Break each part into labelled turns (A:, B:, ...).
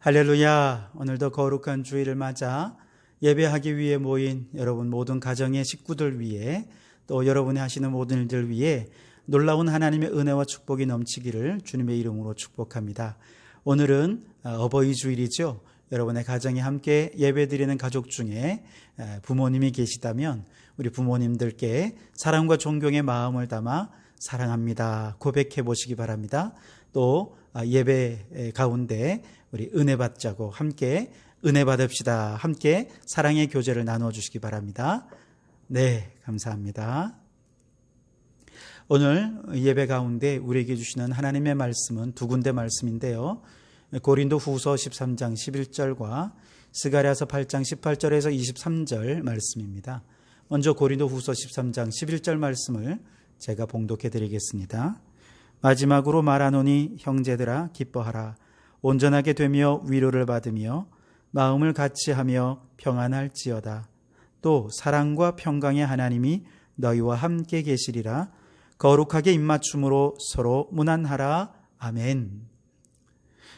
A: 할렐루야. 오늘도 거룩한 주일을 맞아 예배하기 위해 모인 여러분 모든 가정의 식구들 위해 또 여러분이 하시는 모든 일들 위해 놀라운 하나님의 은혜와 축복이 넘치기를 주님의 이름으로 축복합니다. 오늘은 어버이 주일이죠. 여러분의 가정에 함께 예배드리는 가족 중에 부모님이 계시다면 우리 부모님들께 사랑과 존경의 마음을 담아 사랑합니다 고백해 보시기 바랍니다. 또 예배 가운데 우리 은혜 받자고 함께 은혜 받읍시다. 함께 사랑의 교제를 나눠주시기 바랍니다. 네, 감사합니다. 오늘 예배 가운데 우리에게 주시는 하나님의 말씀은 두 군데 말씀인데요. 고린도 후서 13장 11절과 스가랴서 8장 18절에서 23절 말씀입니다. 먼저 고린도 후서 13장 11절 말씀을 제가 봉독해 드리겠습니다. 마지막으로 말하노니 형제들아 기뻐하라. 온전하게 되며 위로를 받으며 마음을 같이하며 평안할지어다. 또 사랑과 평강의 하나님이 너희와 함께 계시리라. 거룩하게 입맞춤으로 서로 문안하라. 아멘.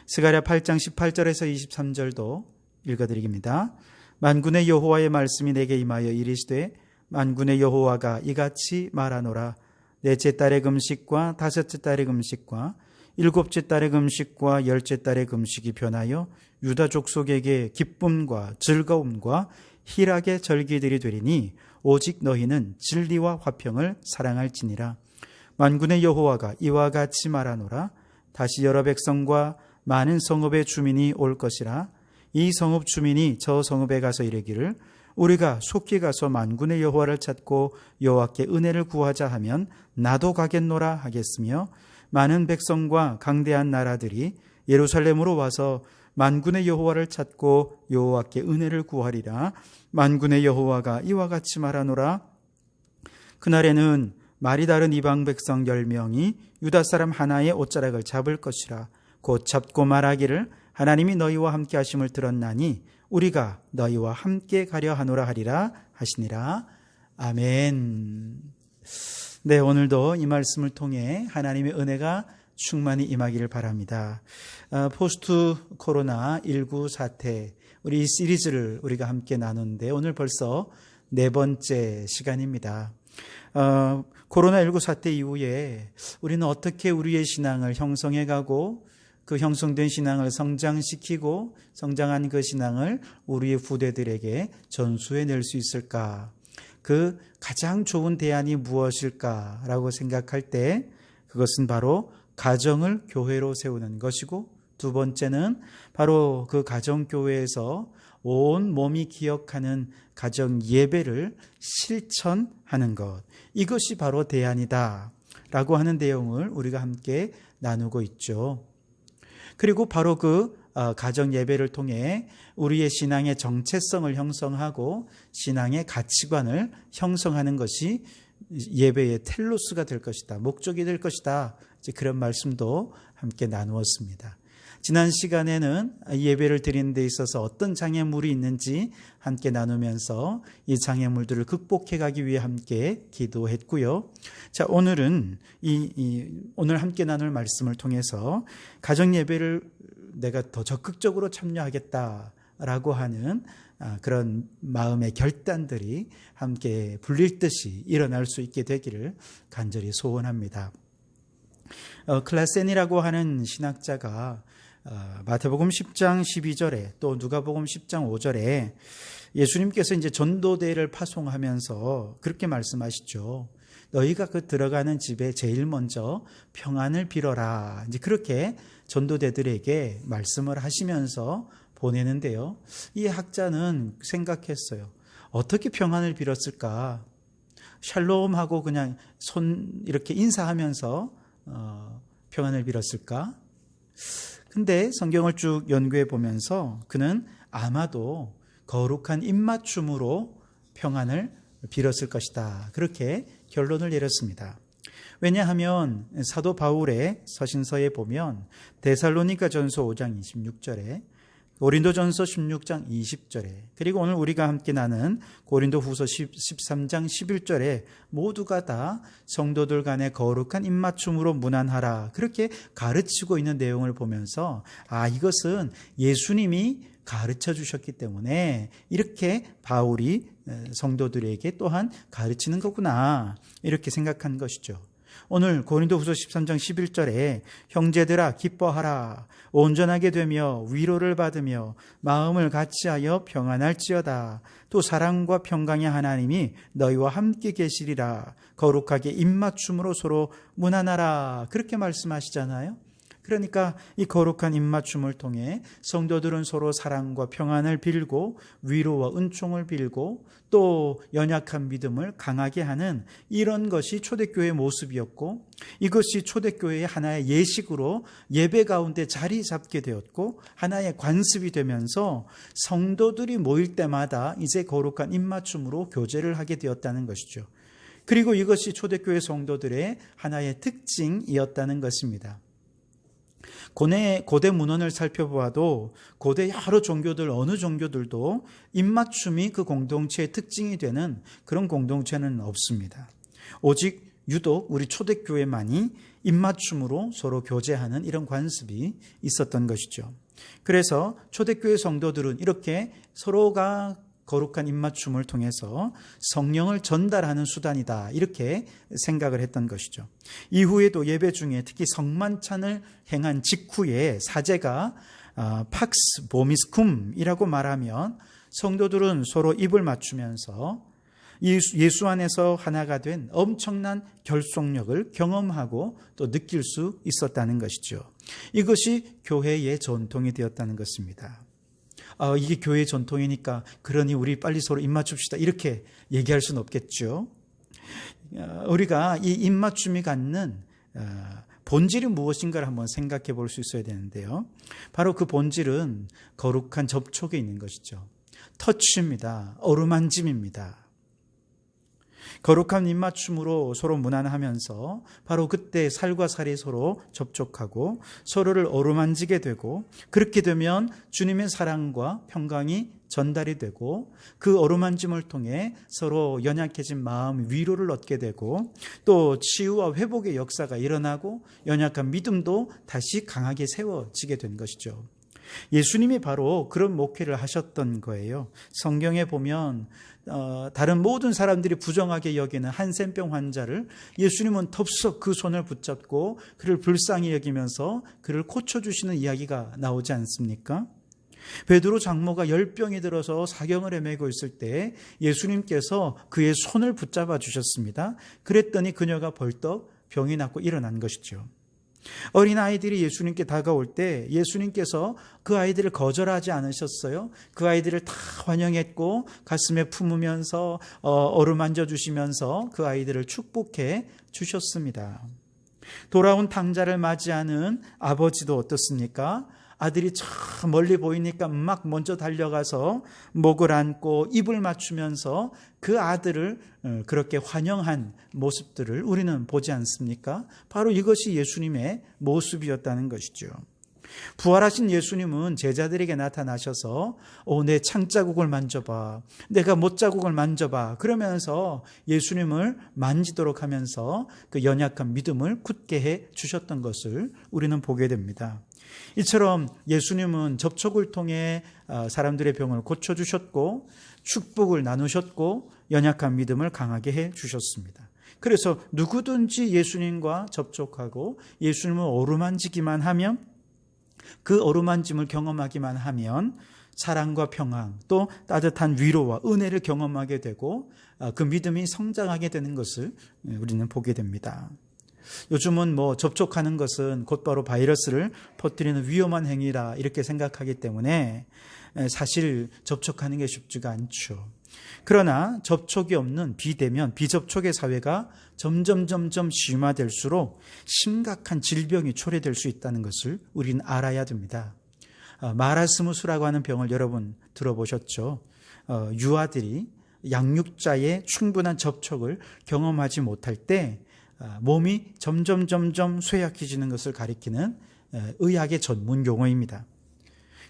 A: 스가랴 8장 18절에서 23절도 읽어드리겠습니다. 만군의 여호와의 말씀이 내게 임하여 이르시되 만군의 여호와가 이같이 말하노라. 넷째 달의 금식과 다섯째 달의 금식과 일곱째 달의 금식과 열째 달의 금식이 변하여 유다 족속에게 기쁨과 즐거움과 희락의 절기들이 되리니 오직 너희는 진리와 화평을 사랑할지니라. 만군의 여호와가 이와 같이 말하노라. 다시 여러 백성과 많은 성읍의 주민이 올 것이라. 이 성읍 주민이 저 성읍에 가서 이르기를 우리가 속히 가서 만군의 여호와를 찾고 여호와께 은혜를 구하자 하면 나도 가겠노라 하겠으며 많은 백성과 강대한 나라들이 예루살렘으로 와서 만군의 여호와를 찾고 여호와께 은혜를 구하리라. 만군의 여호와가 이와 같이 말하노라. 그날에는 말이 다른 이방 백성 10명이 유다 사람 하나의 옷자락을 잡을 것이라. 곧 잡고 말하기를 하나님이 너희와 함께 하심을 들었나니 우리가 너희와 함께 가려 하노라 하리라 하시니라. 아멘. 네, 오늘도 이 말씀을 통해 하나님의 은혜가 충만히 임하기를 바랍니다. 포스트 코로나 19 사태, 우리 이 시리즈를 우리가 함께 나누는데 오늘 벌써 네 번째 시간입니다. 코로나19 사태 이후에 우리는 어떻게 우리의 신앙을 형성해가고 그 형성된 신앙을 성장시키고 성장한 그 신앙을 우리의 후대들에게 전수해낼 수 있을까? 그 가장 좋은 대안이 무엇일까라고 생각할 때 그것은 바로 가정을 교회로 세우는 것이고 두 번째는 바로 그 가정교회에서 온 몸이 기억하는 가정 예배를 실천하는 것, 이것이 바로 대안이다 라고 하는 내용을 우리가 함께 나누고 있죠. 그리고 바로 그 가정 예배를 통해 우리의 신앙의 정체성을 형성하고 신앙의 가치관을 형성하는 것이 예배의 텔로스가 될 것이다, 목적이 될 것이다, 이제 그런 말씀도 함께 나누었습니다. 지난 시간에는 예배를 드리는 데 있어서 어떤 장애물이 있는지 함께 나누면서 이 장애물들을 극복해 가기 위해 함께 기도했고요. 자, 오늘은 오늘 함께 나눌 말씀을 통해서 가정 예배를 내가 더 적극적으로 참여하겠다라고 하는 그런 마음의 결단들이 함께 불릴 듯이 일어날 수 있게 되기를 간절히 소원합니다. 클라센이라고 하는 신학자가 마태복음 10장 12절에 또 누가복음 10장 5절에 예수님께서 이제 전도대를 파송하면서 그렇게 말씀하시죠. 너희가 그 들어가는 집에 제일 먼저 평안을 빌어라. 이제 그렇게 전도대들에게 말씀을 하시면서 보내는데요. 이 학자는 생각했어요. 어떻게 평안을 빌었을까? 샬롬하고 그냥 손 이렇게 인사하면서 평안을 빌었을까? 근데 성경을 쭉 연구해 보면서 그는 아마도 거룩한 입맞춤으로 평안을 빌었을 것이다. 그렇게 결론을 내렸습니다. 왜냐하면 사도 바울의 서신서에 보면 데살로니가 전서 5장 26절에 고린도전서 16장 20절에 그리고 오늘 우리가 함께 나눈 고린도후서 13장 11절에 모두가 다 성도들 간의 거룩한 입맞춤으로 문안하라 그렇게 가르치고 있는 내용을 보면서 이것은 예수님이 가르쳐 주셨기 때문에 이렇게 바울이 성도들에게 또한 가르치는 거구나 이렇게 생각한 것이죠. 오늘 고린도후서 13장 11절에 형제들아 기뻐하라 온전하게 되며 위로를 받으며 마음을 같이하여 평안할지어다 또 사랑과 평강의 하나님이 너희와 함께 계시리라 거룩하게 입맞춤으로 서로 문안하라 그렇게 말씀하시잖아요. 그러니까 이 거룩한 입맞춤을 통해 성도들은 서로 사랑과 평안을 빌고 위로와 은총을 빌고 또 연약한 믿음을 강하게 하는 이런 것이 초대교회의 모습이었고 이것이 초대교회의 하나의 예식으로 예배 가운데 자리 잡게 되었고 하나의 관습이 되면서 성도들이 모일 때마다 이제 거룩한 입맞춤으로 교제를 하게 되었다는 것이죠. 그리고 이것이 초대교회 성도들의 하나의 특징이었다는 것입니다. 고대 문헌을 살펴보아도 고대 여러 종교들 어느 종교들도 입맞춤이 그 공동체의 특징이 되는 그런 공동체는 없습니다. 오직 유독 우리 초대교회만이 입맞춤으로 서로 교제하는 이런 관습이 있었던 것이죠. 그래서 초대교회 성도들은 이렇게 서로가 거룩한 입맞춤을 통해서 성령을 전달하는 수단이다 이렇게 생각을 했던 것이죠. 이후에도 예배 중에 특히 성만찬을 행한 직후에 사제가 팍스 보미스쿰이라고 말하면 성도들은 서로 입을 맞추면서 예수 안에서 하나가 된 엄청난 결속력을 경험하고 또 느낄 수 있었다는 것이죠. 이것이 교회의 전통이 되었다는 것입니다. 이게 교회의 전통이니까 그러니 우리 빨리 서로 입맞춥시다 이렇게 얘기할 수는 없겠죠. 우리가 이 입맞춤이 갖는 본질이 무엇인가를 한번 생각해 볼 수 있어야 되는데요. 바로 그 본질은 거룩한 접촉에 있는 것이죠. 터치입니다. 어루만짐입니다. 거룩한 입맞춤으로 서로 문안하면서 바로 그때 살과 살이 서로 접촉하고 서로를 어루만지게 되고 그렇게 되면 주님의 사랑과 평강이 전달이 되고 그 어루만짐을 통해 서로 연약해진 마음 위로를 얻게 되고 또 치유와 회복의 역사가 일어나고 연약한 믿음도 다시 강하게 세워지게 된 것이죠. 예수님이 바로 그런 목회를 하셨던 거예요. 성경에 보면 다른 모든 사람들이 부정하게 여기는 한센병 환자를 예수님은 덥석 그 손을 붙잡고 그를 불쌍히 여기면서 그를 고쳐주시는 이야기가 나오지 않습니까? 베드로 장모가 열병이 들어서 사경을 헤매고 있을 때 예수님께서 그의 손을 붙잡아 주셨습니다. 그랬더니 그녀가 벌떡 병이 낫고 일어난 것이죠. 어린아이들이 예수님께 다가올 때 예수님께서 그 아이들을 거절하지 않으셨어요. 그 아이들을 다 환영했고 가슴에 품으면서 어루만져 주시면서 그 아이들을 축복해 주셨습니다. 돌아온 탕자를 맞이하는 아버지도 어떻습니까? 아들이 참 멀리 보이니까 막 먼저 달려가서 목을 안고 입을 맞추면서 그 아들을 그렇게 환영한 모습들을 우리는 보지 않습니까? 바로 이것이 예수님의 모습이었다는 것이죠. 부활하신 예수님은 제자들에게 나타나셔서 내 창자국을 만져봐, 내가 못자국을 만져봐 그러면서 예수님을 만지도록 하면서 그 연약한 믿음을 굳게 해 주셨던 것을 우리는 보게 됩니다. 이처럼 예수님은 접촉을 통해 사람들의 병을 고쳐주셨고 축복을 나누셨고 연약한 믿음을 강하게 해 주셨습니다. 그래서 누구든지 예수님과 접촉하고 예수님을 어루만지기만 하면 그 어루만짐을 경험하기만 하면 사랑과 평안 또 따뜻한 위로와 은혜를 경험하게 되고 그 믿음이 성장하게 되는 것을 우리는 보게 됩니다. 요즘은 접촉하는 것은 곧바로 바이러스를 퍼뜨리는 위험한 행위라 이렇게 생각하기 때문에 사실 접촉하는 게 쉽지가 않죠. 그러나 접촉이 없는 비대면, 비접촉의 사회가 점점 심화될수록 심각한 질병이 초래될 수 있다는 것을 우리는 알아야 됩니다. 마라스무스라고 하는 병을 여러분 들어보셨죠? 유아들이 양육자의 충분한 접촉을 경험하지 못할 때 몸이 점점 쇠약해지는 것을 가리키는 의학의 전문 용어입니다.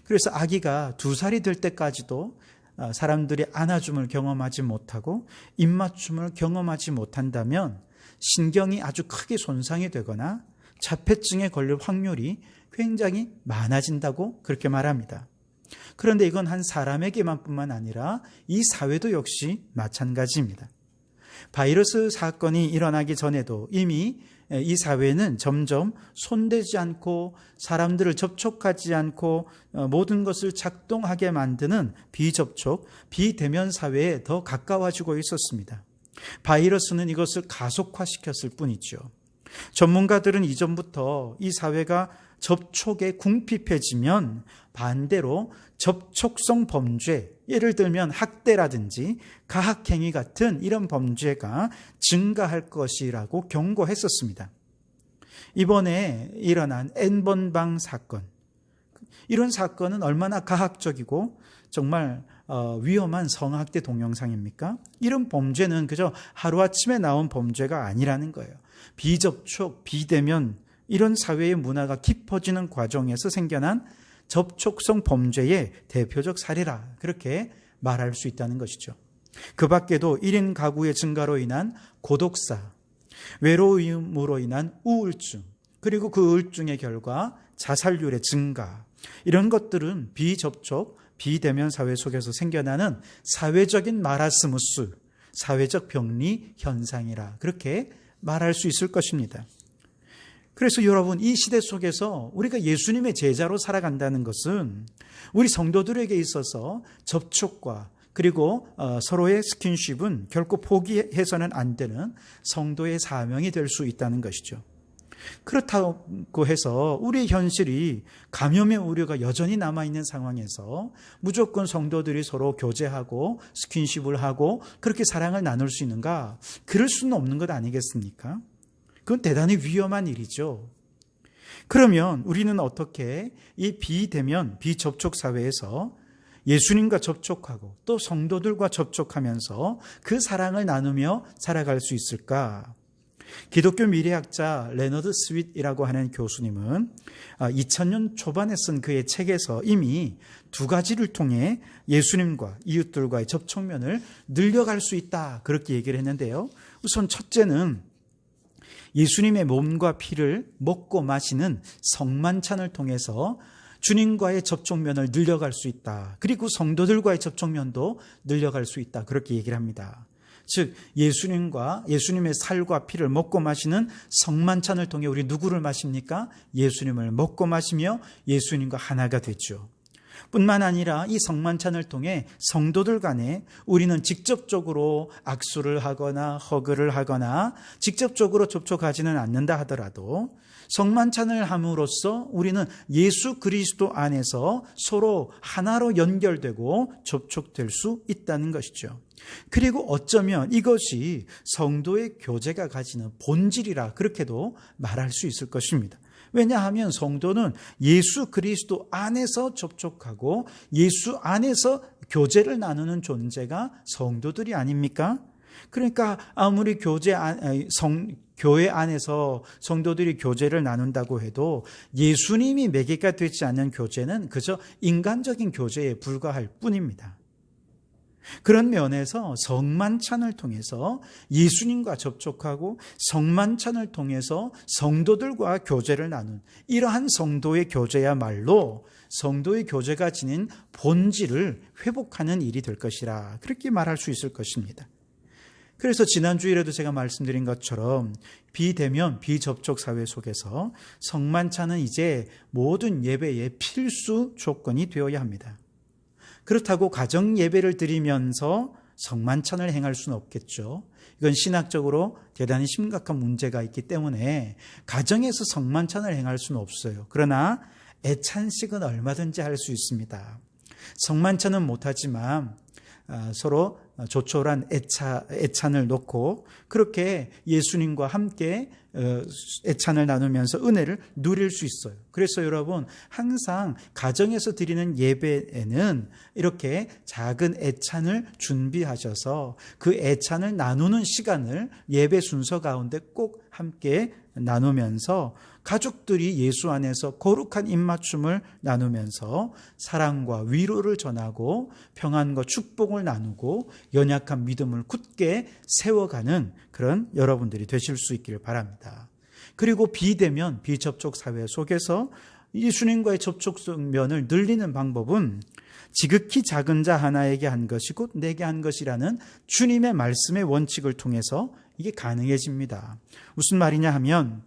A: 그래서 아기가 2살이 될 때까지도 사람들이 안아줌을 경험하지 못하고 입맞춤을 경험하지 못한다면 신경이 아주 크게 손상이 되거나 자폐증에 걸릴 확률이 굉장히 많아진다고 그렇게 말합니다. 그런데 이건 한 사람에게만 뿐만 아니라 이 사회도 역시 마찬가지입니다. 바이러스 사건이 일어나기 전에도 이미 이 사회는 점점 손대지 않고 사람들을 접촉하지 않고 모든 것을 작동하게 만드는 비접촉, 비대면 사회에 더 가까워지고 있었습니다. 바이러스는 이것을 가속화시켰을 뿐이죠. 전문가들은 이전부터 이 사회가 접촉에 궁핍해지면 반대로 접촉성 범죄, 예를 들면 학대라든지 가학행위 같은 이런 범죄가 증가할 것이라고 경고했었습니다. 이번에 일어난 N번방 사건, 이런 사건은 얼마나 가학적이고 정말 위험한 성학대 동영상입니까? 이런 범죄는 그저 하루아침에 나온 범죄가 아니라는 거예요. 비접촉, 비대면, 이런 사회의 문화가 깊어지는 과정에서 생겨난 접촉성 범죄의 대표적 사례라, 그렇게 말할 수 있다는 것이죠. 그 밖에도 1인 가구의 증가로 인한 고독사, 외로움으로 인한 우울증, 그리고 그 우울증의 결과 자살률의 증가, 이런 것들은 비접촉, 비대면 사회 속에서 생겨나는 사회적인 마라스무스, 사회적 병리 현상이라, 그렇게 말할 수 있을 것입니다. 그래서 여러분, 이 시대 속에서 우리가 예수님의 제자로 살아간다는 것은 우리 성도들에게 있어서 접촉과 그리고 서로의 스킨십은 결코 포기해서는 안 되는 성도의 사명이 될 수 있다는 것이죠. 그렇다고 해서 우리의 현실이 감염의 우려가 여전히 남아있는 상황에서 무조건 성도들이 서로 교제하고 스킨십을 하고 그렇게 사랑을 나눌 수 있는가? 그럴 수는 없는 것 아니겠습니까? 그건 대단히 위험한 일이죠. 그러면 우리는 어떻게 이 비대면, 비접촉 사회에서 예수님과 접촉하고 또 성도들과 접촉하면서 그 사랑을 나누며 살아갈 수 있을까? 기독교 미래학자 레너드 스윗이라고 하는 교수님은 2000년 초반에 쓴 그의 책에서 이미 2가지를 통해 예수님과 이웃들과의 접촉면을 늘려갈 수 있다, 그렇게 얘기를 했는데요. 우선 첫째는 예수님의 몸과 피를 먹고 마시는 성만찬을 통해서 주님과의 접촉면을 늘려갈 수 있다. 그리고 성도들과의 접촉면도 늘려갈 수 있다, 그렇게 얘기를 합니다. 즉 예수님과 예수님의 살과 피를 먹고 마시는 성만찬을 통해 우리 누구를 마십니까? 예수님을 먹고 마시며 예수님과 하나가 되죠. 뿐만 아니라 이 성만찬을 통해 성도들 간에 우리는 직접적으로 악수를 하거나 허그를 하거나 직접적으로 접촉하지는 않는다 하더라도 성만찬을 함으로써 우리는 예수 그리스도 안에서 서로 하나로 연결되고 접촉될 수 있다는 것이죠. 그리고 어쩌면 이것이 성도의 교제가 가지는 본질이라, 그렇게도 말할 수 있을 것입니다. 왜냐하면 성도는 예수 그리스도 안에서 접촉하고 예수 안에서 교제를 나누는 존재가 성도들이 아닙니까? 그러니까 아무리 교회 안에서 성도들이 교제를 나눈다고 해도 예수님이 매개가 되지 않는 교제는 그저 인간적인 교제에 불과할 뿐입니다. 그런 면에서 성만찬을 통해서 예수님과 접촉하고 성만찬을 통해서 성도들과 교제를 나눈 이러한 성도의 교제야말로 성도의 교제가 지닌 본질을 회복하는 일이 될 것이라, 그렇게 말할 수 있을 것입니다. 그래서 지난주일에도 제가 말씀드린 것처럼 비대면, 비접촉 사회 속에서 성만찬은 이제 모든 예배의 필수 조건이 되어야 합니다. 그렇다고 가정 예배를 드리면서 성만찬을 행할 수는 없겠죠. 이건 신학적으로 대단히 심각한 문제가 있기 때문에 가정에서 성만찬을 행할 수는 없어요. 그러나 애찬식은 얼마든지 할 수 있습니다. 성만찬은 못하지만 서로 조촐한 애찬을 놓고 그렇게 예수님과 함께 애찬을 나누면서 은혜를 누릴 수 있어요. 그래서 여러분 항상 가정에서 드리는 예배에는 이렇게 작은 애찬을 준비하셔서 그 애찬을 나누는 시간을 예배 순서 가운데 꼭 함께 나누면서 가족들이 예수 안에서 거룩한 입맞춤을 나누면서 사랑과 위로를 전하고 평안과 축복을 나누고 연약한 믿음을 굳게 세워가는 그런 여러분들이 되실 수 있기를 바랍니다. 그리고 비대면, 비접촉 사회 속에서 예수님과의 접촉면을 늘리는 방법은 지극히 작은 자 하나에게 한 것이 곧 내게 한 것이라는 주님의 말씀의 원칙을 통해서 이게 가능해집니다. 무슨 말이냐 하면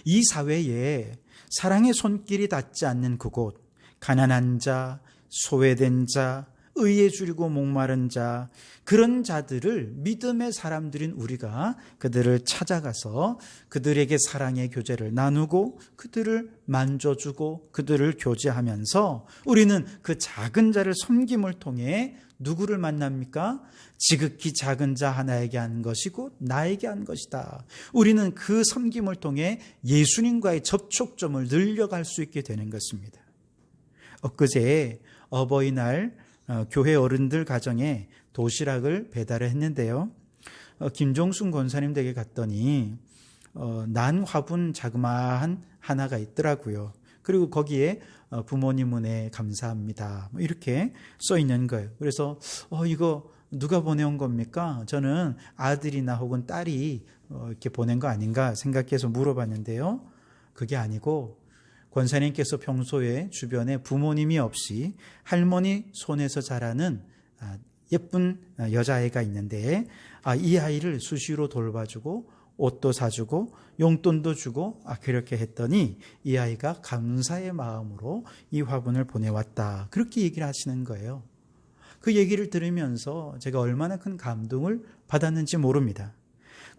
A: 이 사회에 사랑의 손길이 닿지 않는 그곳, 가난한 자, 소외된 자, 의에 줄이고 목마른 자, 그런 자들을 믿음의 사람들인 우리가 그들을 찾아가서 그들에게 사랑의 교제를 나누고 그들을 만져주고 그들을 교제하면서 우리는 그 작은 자를 섬김을 통해 누구를 만납니까? 지극히 작은 자 하나에게 한 것이고 나에게 한 것이다. 우리는 그 섬김을 통해 예수님과의 접촉점을 늘려갈 수 있게 되는 것입니다. 엊그제 어버이날 교회 어른들 가정에 도시락을 배달을 했는데요. 김종순 권사님 댁에 갔더니 난 화분 자그마한 하나가 있더라고요. 그리고 거기에 부모님 은혜 감사합니다. 이렇게 써 있는 거예요. 그래서 이거 누가 보내온 겁니까? 저는 아들이나 혹은 딸이 이렇게 보낸 거 아닌가 생각해서 물어봤는데요. 그게 아니고 권사님께서 평소에 주변에 부모님이 없이 할머니 손에서 자라는 예쁜 여자아이가 있는데 이 아이를 수시로 돌봐주고 옷도 사주고 용돈도 주고 그렇게 했더니 이 아이가 감사의 마음으로 이 화분을 보내왔다. 그렇게 얘기를 하시는 거예요. 그 얘기를 들으면서 제가 얼마나 큰 감동을 받았는지 모릅니다.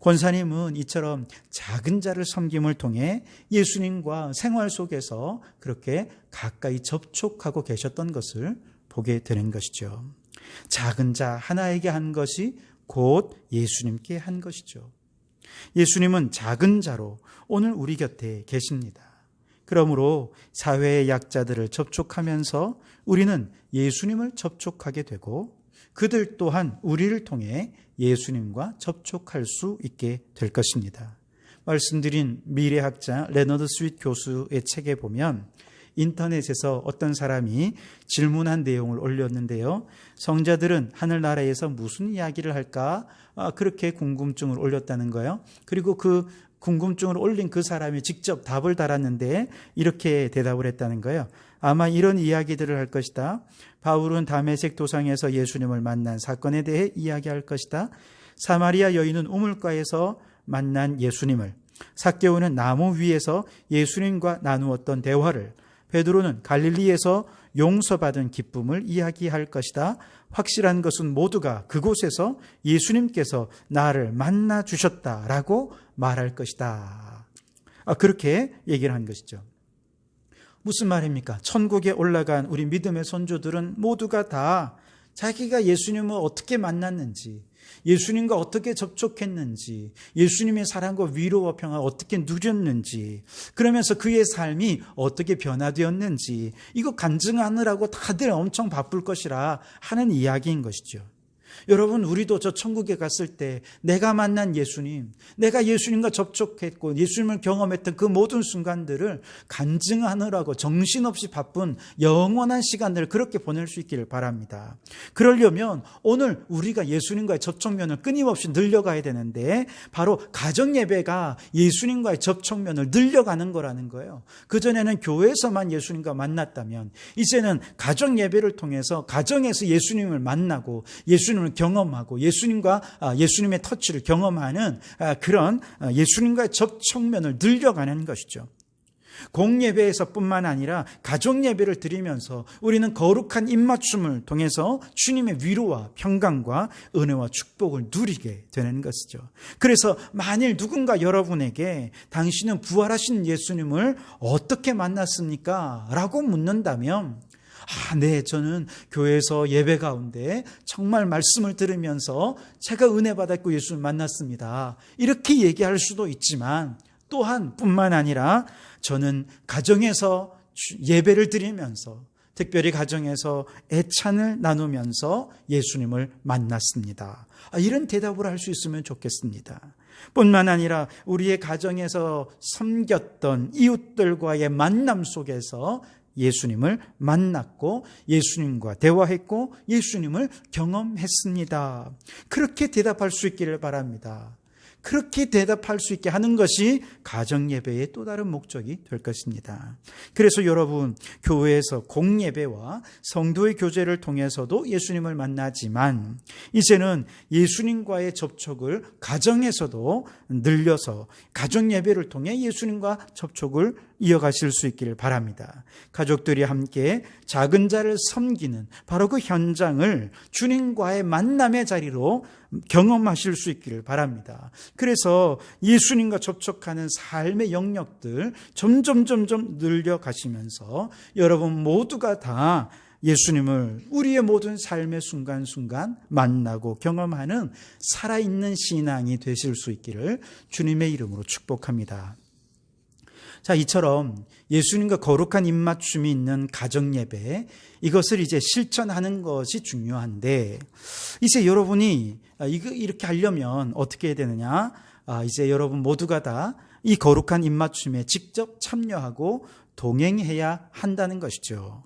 A: 권사님은 이처럼 작은 자를 섬김을 통해 예수님과 생활 속에서 그렇게 가까이 접촉하고 계셨던 것을 보게 되는 것이죠. 작은 자 하나에게 한 것이 곧 예수님께 한 것이죠. 예수님은 작은 자로 오늘 우리 곁에 계십니다. 그러므로 사회의 약자들을 접촉하면서 우리는 예수님을 접촉하게 되고 그들 또한 우리를 통해 예수님과 접촉할 수 있게 될 것입니다. 말씀드린 미래학자 레너드 스윗 교수의 책에 보면 인터넷에서 어떤 사람이 질문한 내용을 올렸는데요. 성자들은 하늘나라에서 무슨 이야기를 할까? 그렇게 궁금증을 올렸다는 거예요. 그리고 그 궁금증을 올린 그 사람이 직접 답을 달았는데 이렇게 대답을 했다는 거예요. 아마 이런 이야기들을 할 것이다. 바울은 다메섹 도상에서 예수님을 만난 사건에 대해 이야기할 것이다. 사마리아 여인은 우물가에서 만난 예수님을, 삭개오는 나무 위에서 예수님과 나누었던 대화를, 베드로는 갈릴리에서 용서받은 기쁨을 이야기할 것이다. 확실한 것은 모두가 그곳에서 예수님께서 나를 만나 주셨다라고 말할 것이다. 그렇게 얘기를 한 것이죠. 무슨 말입니까? 천국에 올라간 우리 믿음의 선조들은 모두가 다 자기가 예수님을 어떻게 만났는지, 예수님과 어떻게 접촉했는지, 예수님의 사랑과 위로와 평화를 어떻게 누렸는지, 그러면서 그의 삶이 어떻게 변화되었는지 이거 간증하느라고 다들 엄청 바쁠 것이라 하는 이야기인 것이죠. 여러분, 우리도 저 천국에 갔을 때 내가 만난 예수님, 내가 예수님과 접촉했고 예수님을 경험했던 그 모든 순간들을 간증하느라고 정신없이 바쁜 영원한 시간들을 그렇게 보낼 수 있기를 바랍니다. 그러려면 오늘 우리가 예수님과의 접촉면을 끊임없이 늘려가야 되는데 바로 가정예배가 예수님과의 접촉면을 늘려가는 거라는 거예요. 그전에는 교회에서만 예수님과 만났다면 이제는 가정예배를 통해서 가정에서 예수님을 만나고 예수님을 경험하고 예수님의 터치를 경험하는 그런 예수님과의 접촉면을 늘려가는 것이죠. 공예배에서뿐만 아니라 가정예배를 드리면서 우리는 거룩한 입맞춤을 통해서 주님의 위로와 평강과 은혜와 축복을 누리게 되는 것이죠. 그래서 만일 누군가 여러분에게 당신은 부활하신 예수님을 어떻게 만났습니까? 라고 묻는다면 네, 저는 교회에서 예배 가운데 정말 말씀을 들으면서 제가 은혜 받았고 예수를 만났습니다. 이렇게 얘기할 수도 있지만 또한 뿐만 아니라 저는 가정에서 예배를 드리면서 특별히 가정에서 애찬을 나누면서 예수님을 만났습니다. 이런 대답을 할 수 있으면 좋겠습니다. 뿐만 아니라 우리의 가정에서 섬겼던 이웃들과의 만남 속에서 예수님을 만났고 예수님과 대화했고 예수님을 경험했습니다. 그렇게 대답할 수 있기를 바랍니다. 그렇게 대답할 수 있게 하는 것이 가정예배의 또 다른 목적이 될 것입니다. 그래서 여러분, 교회에서 공예배와 성도의 교제를 통해서도 예수님을 만나지만 이제는 예수님과의 접촉을 가정에서도 늘려서 가정예배를 통해 예수님과 접촉을 이어가실 수 있기를 바랍니다. 가족들이 함께 작은 자를 섬기는 바로 그 현장을 주님과의 만남의 자리로 경험하실 수 있기를 바랍니다. 그래서 예수님과 접촉하는 삶의 영역들 점점 늘려가시면서 여러분 모두가 다 예수님을 우리의 모든 삶의 순간순간 만나고 경험하는 살아있는 신앙이 되실 수 있기를 주님의 이름으로 축복합니다. 자, 이처럼 예수님과 거룩한 입맞춤이 있는 가정예배, 이것을 이제 실천하는 것이 중요한데, 이제 여러분이 이렇게 하려면 어떻게 해야 되느냐? 이제 여러분 모두가 다 이 거룩한 입맞춤에 직접 참여하고 동행해야 한다는 것이죠.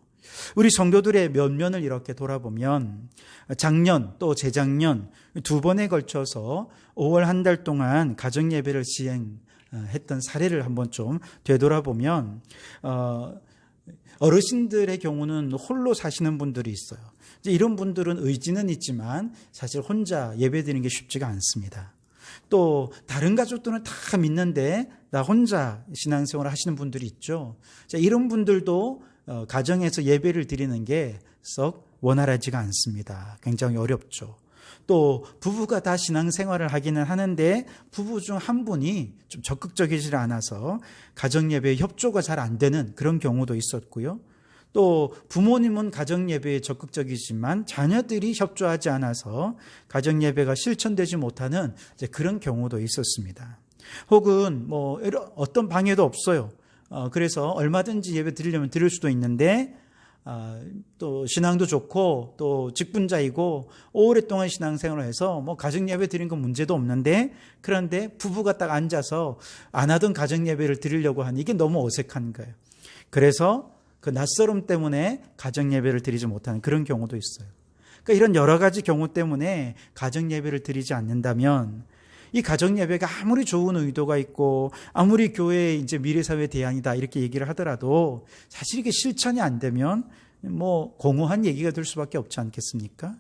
A: 우리 성도들의 면면을 이렇게 돌아보면 작년 또 재작년 두 번에 걸쳐서 5월 한 달 동안 가정예배를 했던 사례를 한번 좀 되돌아보면 어르신들의 경우는 홀로 사시는 분들이 있어요. 이제 이런 분들은 의지는 있지만 사실 혼자 예배드리는 게 쉽지가 않습니다. 또 다른 가족들은 다 믿는데 나 혼자 신앙생활을 하시는 분들이 있죠. 자, 이런 분들도 가정에서 예배를 드리는 게 썩 원활하지가 않습니다. 굉장히 어렵죠. 또 부부가 다 신앙생활을 하기는 하는데 부부 중 한 분이 좀 적극적이지 않아서 가정예배에 협조가 잘 안 되는 그런 경우도 있었고요. 또 부모님은 가정예배에 적극적이지만 자녀들이 협조하지 않아서 가정예배가 실천되지 못하는 이제 그런 경우도 있었습니다. 혹은 어떤 방해도 없어요. 그래서 얼마든지 예배 드리려면 드릴 수도 있는데 또 신앙도 좋고 또 직분자이고 오랫동안 신앙생활을 해서 가정예배 드린 건 문제도 없는데, 그런데 부부가 딱 앉아서 안 하던 가정예배를 드리려고 하니 이게 너무 어색한 거예요. 그래서 그 낯설음 때문에 가정예배를 드리지 못하는 그런 경우도 있어요. 그러니까 이런 여러 가지 경우 때문에 가정예배를 드리지 않는다면 이 가정예배가 아무리 좋은 의도가 있고 아무리 교회의 이제 미래사회 대안이다 이렇게 얘기를 하더라도 사실 이게 실천이 안 되면 공허한 얘기가 될 수밖에 없지 않겠습니까?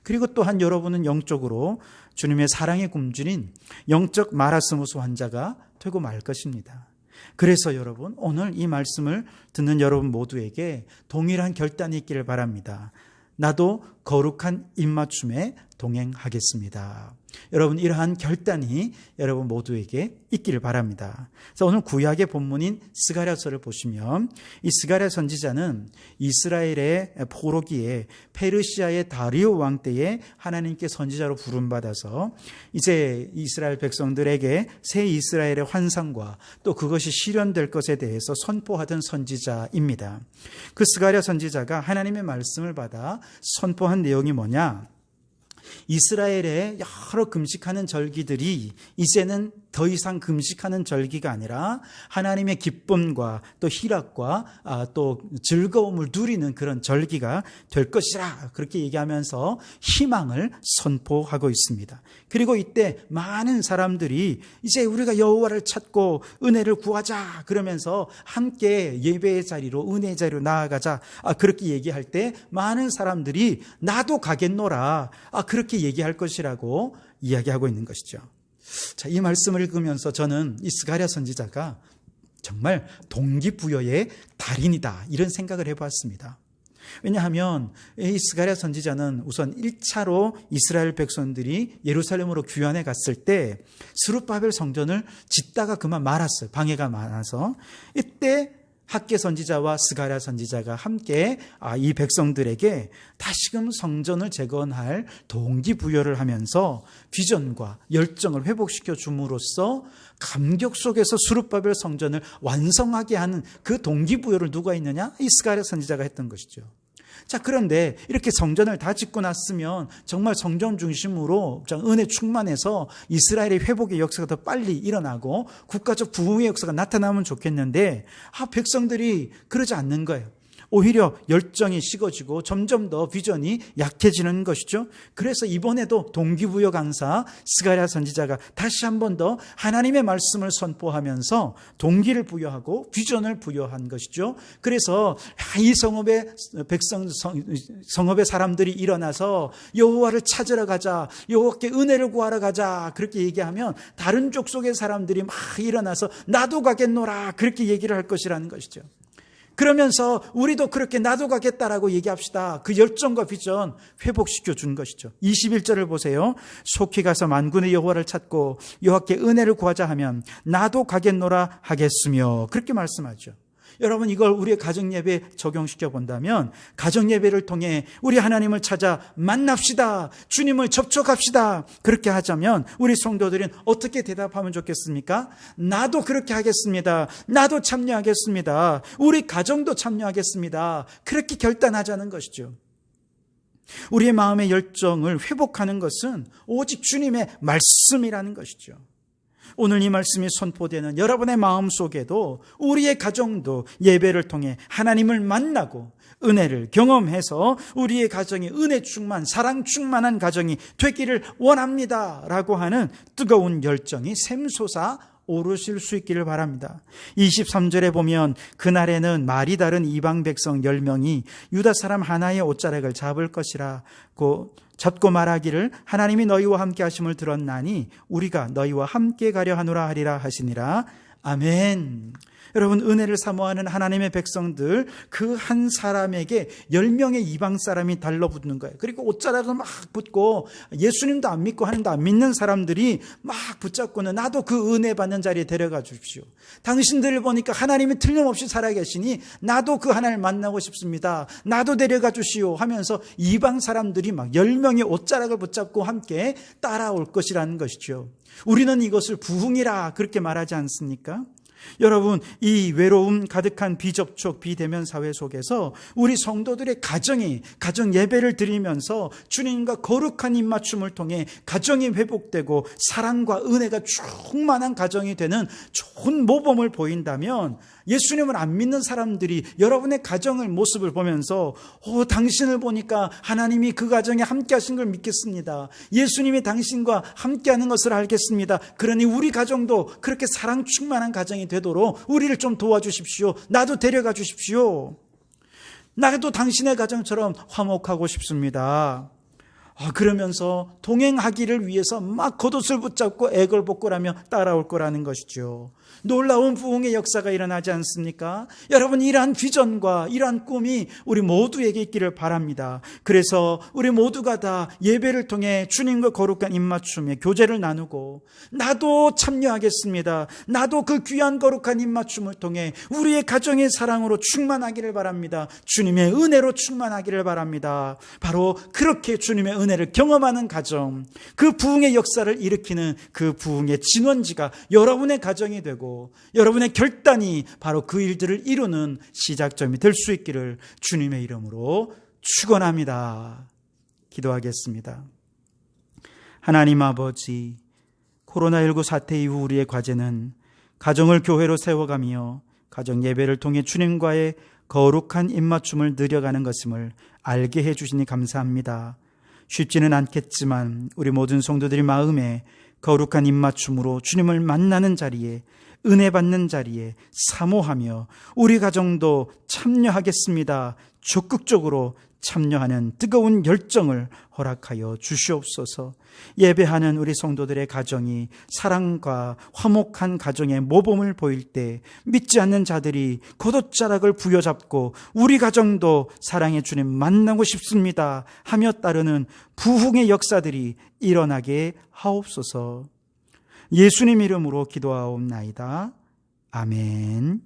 A: 그리고 또한 여러분은 영적으로 주님의 사랑의 굶주린 영적 마라스무스 환자가 되고 말 것입니다. 그래서 여러분, 오늘 이 말씀을 듣는 여러분 모두에게 동일한 결단이 있기를 바랍니다. 나도 거룩한 입맞춤에 동행하겠습니다. 여러분, 이러한 결단이 여러분 모두에게 있기를 바랍니다. 그래서 오늘 구약의 본문인 스가랴서를 보시면 이 스가랴 선지자는 이스라엘의 포로기에 페르시아의 다리오 왕 때에 하나님께 선지자로 부름받아서 이제 이스라엘 백성들에게 새 이스라엘의 환상과 또 그것이 실현될 것에 대해서 선포하던 선지자입니다. 그 스가랴 선지자가 하나님의 말씀을 받아 선포한 내용이 뭐냐? 이스라엘의 여러 금식하는 절기들이 이제는 더 이상 금식하는 절기가 아니라 하나님의 기쁨과 또 희락과 또 즐거움을 누리는 그런 절기가 될 것이라, 그렇게 얘기하면서 희망을 선포하고 있습니다. 그리고 이때 많은 사람들이 이제 우리가 여호와를 찾고 은혜를 구하자 그러면서 함께 예배의 자리로, 은혜의 자리로 나아가자, 그렇게 얘기할 때 많은 사람들이 나도 가겠노라, 그렇게 얘기할 것이라고 이야기하고 있는 것이죠. 자, 이 말씀을 읽으면서 저는 이 스가랴 선지자가 정말 동기부여의 달인이다, 이런 생각을 해봤습니다. 왜냐하면 이 스가랴 선지자는 우선 1차로 이스라엘 백성들이 예루살렘으로 귀환해 갔을 때 스룹바벨 성전을 짓다가 그만 말았어요. 방해가 많아서. 이때 학개 선지자와 스가랴 선지자가 함께 이 백성들에게 다시금 성전을 재건할 동기부여를 하면서 비전과 열정을 회복시켜 줌으로써 감격 속에서 수룹바벨 성전을 완성하게 하는 그 동기부여를 누가 있느냐? 이 스가랴 선지자가 했던 것이죠. 자, 그런데 이렇게 성전을 다 짓고 났으면 정말 성전 중심으로 은혜 충만해서 이스라엘의 회복의 역사가 더 빨리 일어나고 국가적 부흥의 역사가 나타나면 좋겠는데 백성들이 그러지 않는 거예요. 오히려 열정이 식어지고 점점 더 비전이 약해지는 것이죠. 그래서 이번에도 동기부여 강사 스가랴 선지자가 다시 한 번 더 하나님의 말씀을 선포하면서 동기를 부여하고 비전을 부여한 것이죠. 그래서 이 성읍의 성읍의 사람들이 일어나서 여호와를 찾으러 가자, 여호와께 은혜를 구하러 가자 그렇게 얘기하면 다른 족속의 사람들이 막 일어나서 나도 가겠노라 그렇게 얘기를 할 것이라는 것이죠. 그러면서 우리도 그렇게 나도 가겠다라고 얘기합시다. 그 열정과 비전 회복시켜 준 것이죠. 21절을 보세요. 속히 가서 만군의 여호와를 찾고 여호와께 은혜를 구하자 하면 나도 가겠노라 하겠으며 그렇게 말씀하죠. 여러분, 이걸 우리의 가정예배에 적용시켜 본다면 가정예배를 통해 우리 하나님을 찾아 만납시다. 주님을 접촉합시다. 그렇게 하자면 우리 성도들은 어떻게 대답하면 좋겠습니까? 나도 그렇게 하겠습니다. 나도 참여하겠습니다. 우리 가정도 참여하겠습니다. 그렇게 결단하자는 것이죠. 우리의 마음의 열정을 회복하는 것은 오직 주님의 말씀이라는 것이죠. 오늘 이 말씀이 선포되는 여러분의 마음 속에도 우리의 가정도 예배를 통해 하나님을 만나고 은혜를 경험해서 우리의 가정이 은혜 충만, 사랑 충만한 가정이 되기를 원합니다 라고 하는 뜨거운 열정이 샘솟아 오르실 수 있기를 바랍니다. 23절에 보면 그날에는 말이 다른 이방 백성 10명이 유다 사람 하나의 옷자락을 잡을 것이라고 잡고 말하기를 하나님이 너희와 함께 하심을 들었나니 우리가 너희와 함께 가려 하노라 하리라 하시니라. 아멘. 여러분, 은혜를 사모하는 하나님의 백성들 그 한 사람에게 10명의 이방 사람이 달라붙는 거예요. 그리고 옷자락을 막 붙고 예수님도 안 믿고 하나님도 안 믿는 사람들이 막 붙잡고는 나도 그 은혜 받는 자리에 데려가 주십시오. 당신들을 보니까 하나님이 틀림없이 살아계시니 나도 그 하나님을 만나고 싶습니다. 나도 데려가 주시오 하면서 이방 사람들이 막 10명의 옷자락을 붙잡고 함께 따라올 것이라는 것이죠. 우리는 이것을 부흥이라 그렇게 말하지 않습니까? 여러분, 이 외로움 가득한 비접촉, 비대면 사회 속에서 우리 성도들의 가정 예배를 드리면서 주님과 거룩한 입맞춤을 통해 가정이 회복되고 사랑과 은혜가 충만한 가정이 되는 좋은 모범을 보인다면 예수님을 안 믿는 사람들이 여러분의 가정의 모습을 보면서 당신을 보니까 하나님이 그 가정에 함께 하신 걸 믿겠습니다. 예수님이 당신과 함께 하는 것을 알겠습니다. 그러니 우리 가정도 그렇게 사랑 충만한 가정이 되도록 우리를 좀 도와주십시오. 나도 데려가 주십시오. 나도 당신의 가정처럼 화목하고 싶습니다. 그러면서 동행하기를 위해서 막 겉옷을 붙잡고 애걸복걸하며 따라올 거라는 것이죠. 놀라운 부흥의 역사가 일어나지 않습니까? 여러분, 이러한 비전과 이러한 꿈이 우리 모두에게 있기를 바랍니다. 그래서 우리 모두가 다 예배를 통해 주님과 거룩한 입맞춤에 교제를 나누고 나도 참여하겠습니다. 나도 그 귀한 거룩한 입맞춤을 통해 우리의 가정의 사랑으로 충만하기를 바랍니다. 주님의 은혜로 충만하기를 바랍니다. 바로 그렇게 주님의 은혜를 경험하는 가정, 그 부흥의 역사를 일으키는 그 부흥의 진원지가 여러분의 가정이 되고 여러분의 결단이 바로 그 일들을 이루는 시작점이 될 수 있기를 주님의 이름으로 축원합니다. 기도하겠습니다. 하나님 아버지, 코로나19 사태 이후 우리의 과제는 가정을 교회로 세워가며 가정 예배를 통해 주님과의 거룩한 입맞춤을 누려가는 것임을 알게 해주시니 감사합니다. 쉽지는 않겠지만 우리 모든 성도들의 마음에 거룩한 입맞춤으로 주님을 만나는 자리에, 은혜 받는 자리에 사모하며 우리 가정도 참여하겠습니다. 적극적으로 참여하는 뜨거운 열정을 허락하여 주시옵소서. 예배하는 우리 성도들의 가정이 사랑과 화목한 가정의 모범을 보일 때 믿지 않는 자들이 겉옷자락을 부여잡고 우리 가정도 사랑의 주님 만나고 싶습니다 하며 따르는 부흥의 역사들이 일어나게 하옵소서. 예수님 이름으로 기도하옵나이다. 아멘.